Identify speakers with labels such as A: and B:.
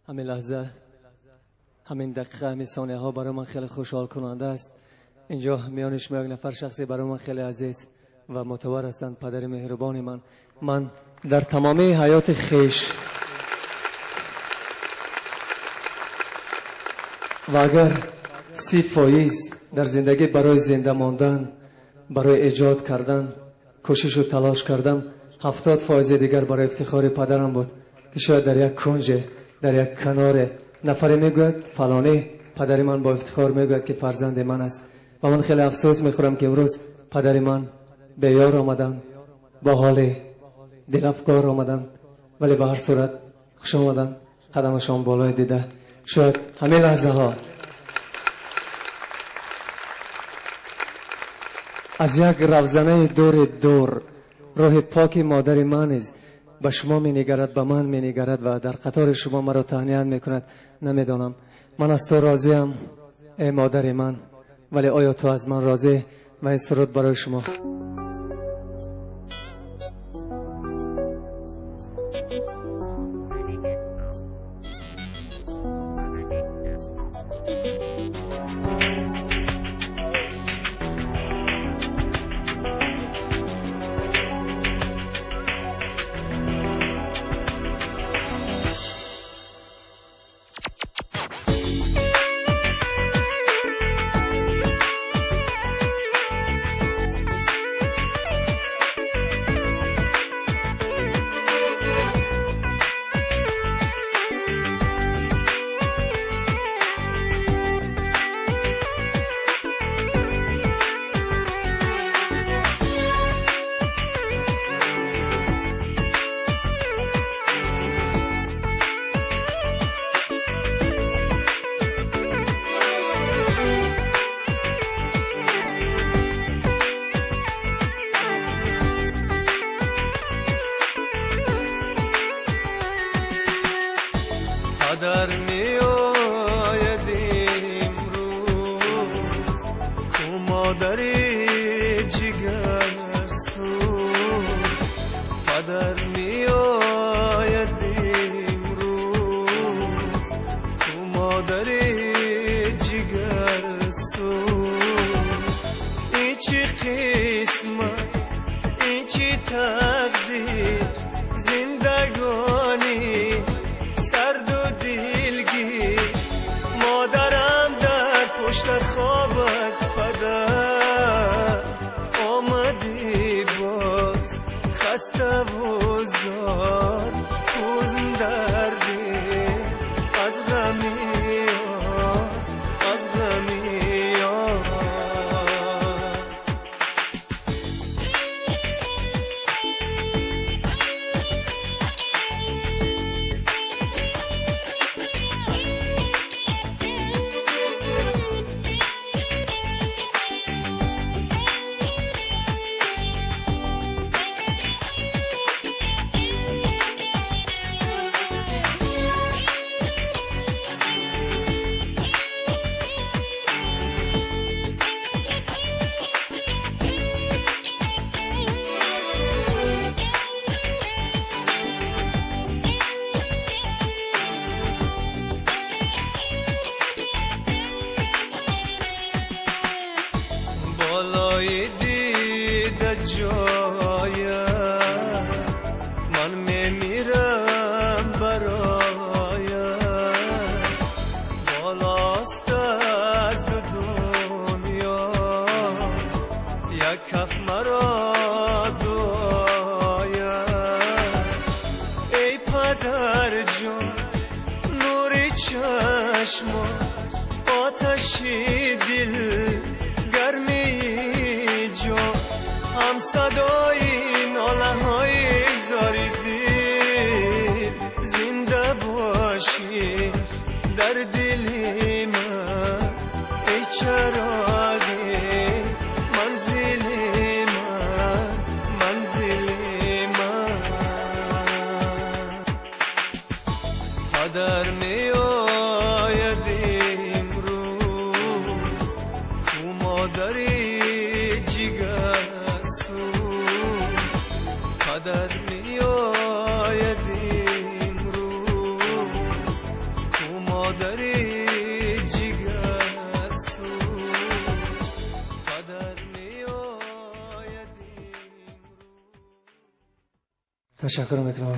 A: همین لحظه، همین دقیقه، همین ثانیه ها برای من خیلی خوشحال کننده است. اینجا میان شما یک نفر شخصی برای من خیلی عزیز و معتبر هستند، پدر مهربان من در تمام حیات خیش و اگر 30% در زندگی برای زنده ماندن، برای ایجاد کردن کوشش و تلاش کردم، 70% دیگر برای افتخار پدرم بود که شاید در یک کنج، در یک کنار نفری میگوید فلانی پدر من با افتخار میگوید که فرزند من است و من خیلی افسوس میخورم که امروز پدر من به یار آمدن، با حال دلافگار آمدن، ولی به هر صورت خوش آمدن، قدمشان بالای دیده. شاید همین لحظه ها از یک روزنه دور روح پاک مادر من است به شما می نگرد، به من می نگرد و در قطار شما مرا تهنیت می کند. نمیدانم من از تو راضیم ای مادر من، ولی آیا تو از من راضی؟ و این سرود برای شما.
B: در می آید امروز کو مادری جگر سوز، پدر می آید امروز کو مادری جگر سوز. این چی قسمت، این چی تقدیر، زندگانی سرد و دلگیر. مادرم در پشت خواب از پدر آمدی باز، خسته و زار حزن دردی از غمی از غمی بالای دیده جایم من میمیرم برایم، بالاست از دنیا یک کف مرا دعایم. ای پدر جان نوری چشمان، آتشی دل، گرمی جان، هم صدای ناله های زاری دل. زنده باشی در دل من ای چراغ منزل من، منزل من. پدر می آید امروز کو مادری جگر سوز، پدر می آید امروز مادر جگرسوز پدر میآید.
A: تشکر میکنم.